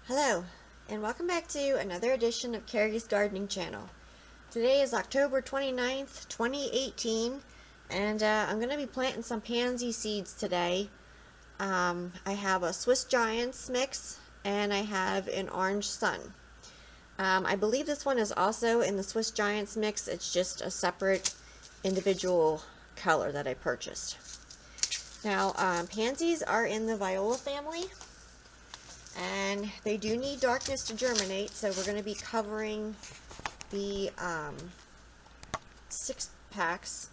Hello, and welcome back to another edition of Carrie's Gardening Channel. Today is October 29th, 2018, and I'm going to be planting some pansy seeds today. I have a Swiss Giants mix, and I have an orange sun. I believe this one is also in the Swiss Giants mix. It's just a separate individual color that I purchased. Now, pansies are in the viola family, and they do need darkness to germinate, so we're going to be covering the 6 packs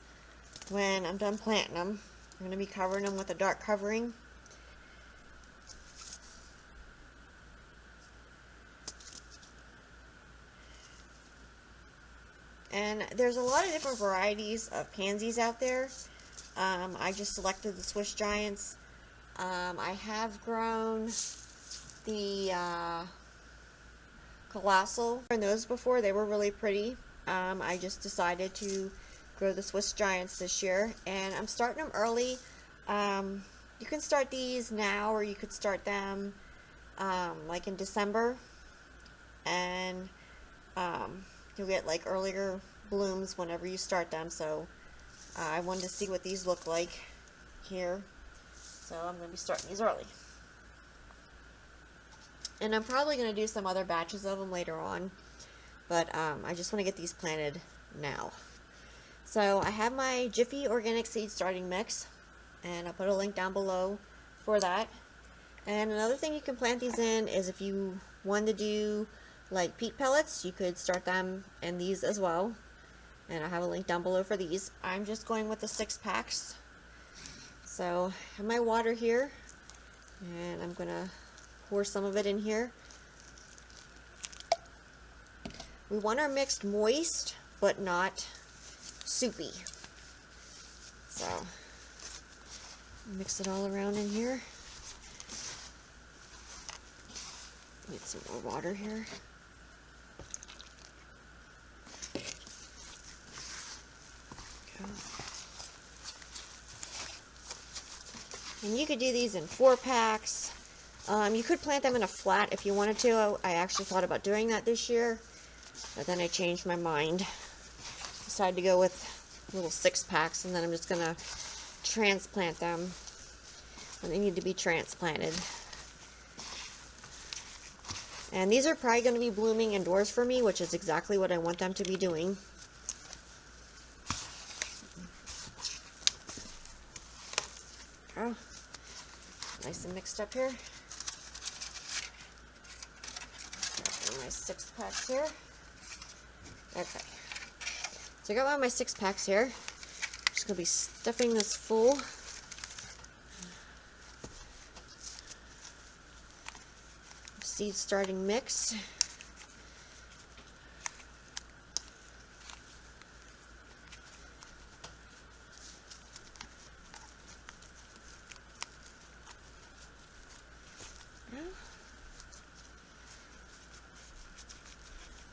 when I'm done planting them. I'm going to be covering them with a dark covering. And there's a lot of different varieties of pansies out there. I just selected the Swiss Giants. I have grown the colossal and those before. They were really pretty. I just decided to grow the Swiss Giants this year, and I'm starting them early. You can start these now, or you could start them like in December, and you'll get like earlier blooms whenever you start them. So I wanted to see what these look like here, so I'm going to be starting these early. And I'm probably going to do some other batches of them later on, but I just want to get these planted now. So I have my Jiffy organic seed starting mix, and I'll put a link down below for that. And another thing you can plant these in is if you want to do like peat pellets, you could start them in these as well. And I have a link down below for these. I'm just going with the 6 packs. So I have my water here, and I'm going to pour some of it in here. We want our mix moist, but not soupy. So mix it all around in here. Need some more water here. Go. And you could do these in 4 packs. You could plant them in a flat if you wanted to. I actually thought about doing that this year, but then I changed my mind. Decided to go with little 6 packs, and then I'm just going to transplant them when they need to be transplanted. And these are probably going to be blooming indoors for me, which is exactly what I want them to be doing. Oh, nice and mixed up here. My 6 packs here. Okay. So I got one of my 6 packs here. I'm just going to be stuffing this full. Seed starting mix.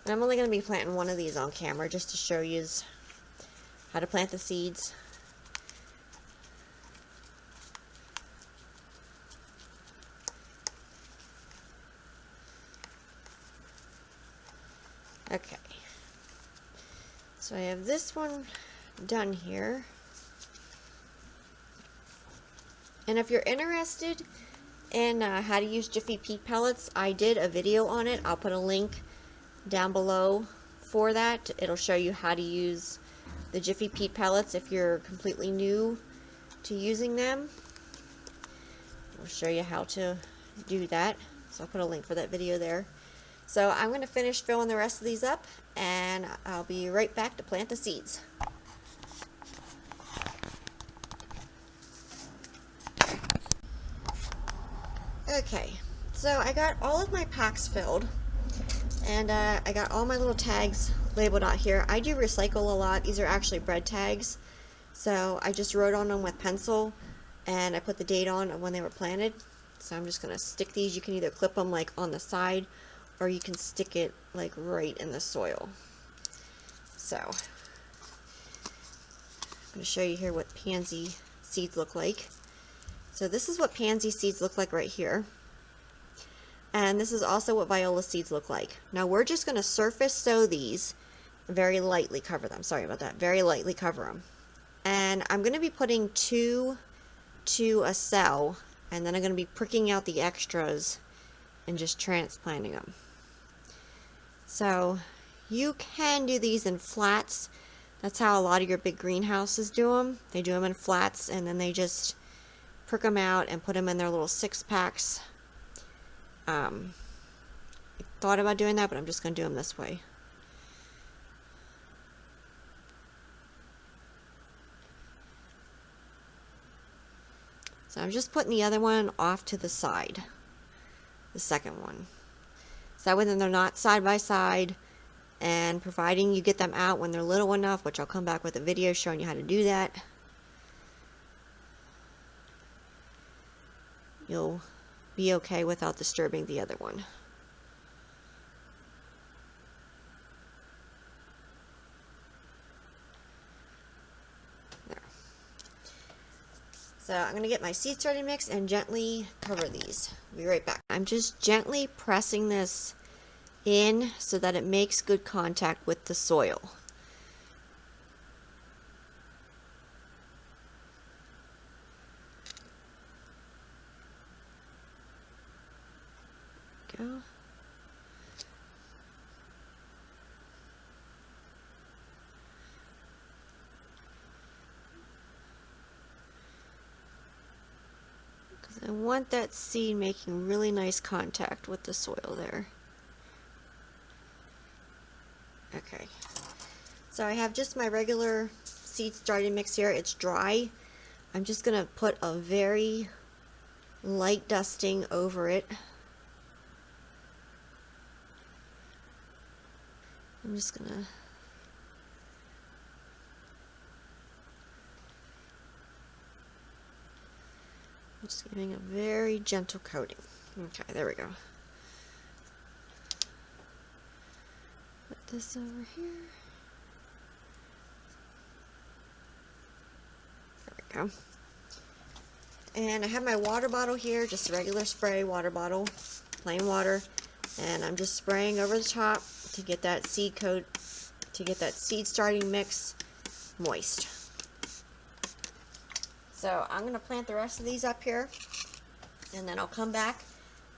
And I'm only going to be planting one of these on camera just to show you how to plant the seeds. Okay. So I have this one done here. And if you're interested in how to use Jiffy peat pellets, I did a video on it. I'll put a link down below for that. It'll show you how to use the Jiffy peat pellets if you're completely new to using them. I'll show you how to do that. So I'll put a link for that video there. So I'm going to finish filling the rest of these up, and I'll be right back to plant the seeds. Okay, so I got all of my packs filled. And I got all my little tags labeled out here. I do recycle a lot. These are actually bread tags. So I just wrote on them with pencil, and I put the date on when they were planted. So I'm just going to stick these. You can either clip them like on the side, or you can stick it like right in the soil. So I'm going to show you here what pansy seeds look like. So this is what pansy seeds look like right here. And this is also what viola seeds look like. Now we're just going to surface sow these, very lightly cover them. Sorry about that. Very lightly cover them. And I'm going to be putting 2 to a cell, and then I'm going to be pricking out the extras and just transplanting them. So you can do these in flats. That's how a lot of your big greenhouses do them. They do them in flats, and then they just prick them out and put them in their little 6-packs. I thought about doing that, but I'm just going to do them this way. So I'm just putting the other one off to the side, the second one. So that way then they're not side by side, and providing you get them out when they're little enough, which I'll come back with a video showing you how to do that, you'll be okay without disturbing the other one. There. So I'm going to get my seed starting mix and gently cover these. I'll be right back. I'm just gently pressing this in so that it makes good contact with the soil. Go. I want that seed making really nice contact with the soil there. Okay, so I have just my regular seed starting mix here. It's dry. I'm just going to put a very light dusting over it. I'm just going to just giving a very gentle coating. Okay, there we go. Put this over here. There we go. And I have my water bottle here, just a regular spray water bottle, plain water, and I'm just spraying over the top to get that seed coat, to get that seed starting mix moist. So I'm going to plant the rest of these up here, and then I'll come back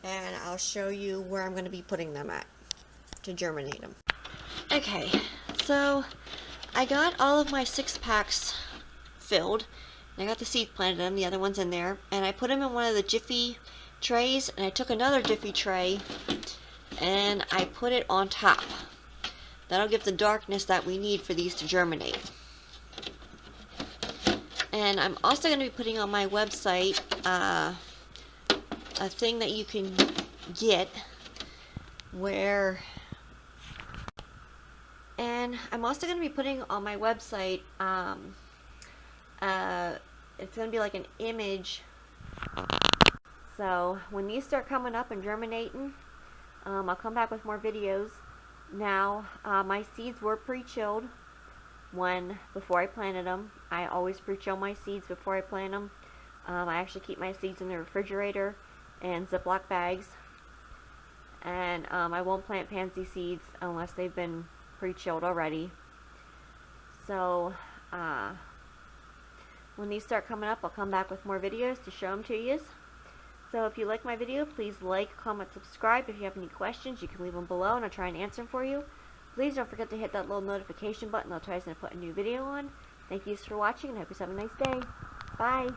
and I'll show you where I'm going to be putting them at to germinate them. Okay, so I got all of my 6-packs filled. I got the seeds planted in them, the other one's in there, and I put them in one of the Jiffy trays, and I took another Jiffy tray and I put it on top. That'll give the darkness that we need for these to germinate. And I'm also going to be putting on my website a thing that you can get where, and I'm also going to be putting on my website, it's going to be like an image, so when these start coming up and germinating, I'll come back with more videos. Now, my seeds were pre-chilled before I planted them. I always pre-chill my seeds before I plant them. I actually keep my seeds in the refrigerator in Ziploc bags, and I won't plant pansy seeds unless they've been pre-chilled already. So when these start coming up, I'll come back with more videos to show them to you. So if you like my video, please like, comment, subscribe. If you have any questions, you can leave them below and I'll try and answer them for you. Please don't forget to hit that little notification button. I'll try to put a new video on. Thank you for watching, and I hope you have a nice day. Bye.